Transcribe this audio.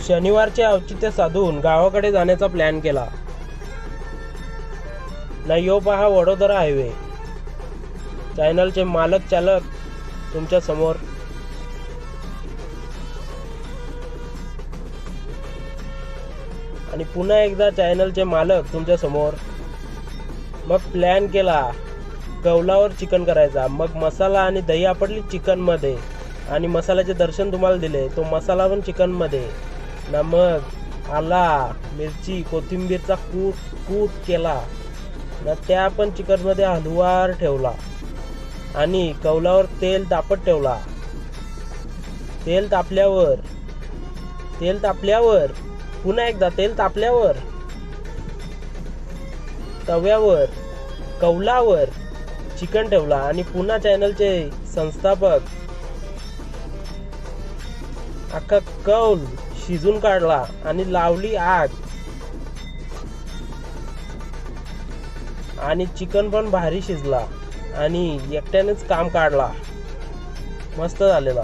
शनिवारचे औचित्य साधून गावाकडे जाण्याचा प्लॅन केला. ना यो पहा वडोदरा हायवे. चॅनलचे मालक चालक तुमच्या समोर. आणि पुन्हा एकदा चॅनलचे मालक तुमच्या समोर. मग प्लॅन केला कौलावर चिकन करायचा. मग मसाला आणि दही आपटली चिकनमध्ये आणि मसाल्याचे दर्शन तुम्हाला दिले. तो मसाला पण चिकनमध्ये ना. मग आला मिरची कोथिंबीरचा कूट केला ना. त्या पण चिकनमध्ये हलवार ठेवला आणि कौलावर तेल तापत ठेवला. तेल तापल्यावर पुन्हा एकदा तेल तापल्यावर तव्यावर कौलावर चिकन ठेवला आणि पुन्हा चॅनलचे संस्थापक अख्खा कौल शिजून काढला आणि लावली आग. आणि चिकन पण भारी शिजला आणि एकट्यानेच काम काढला. मस्त झालेला.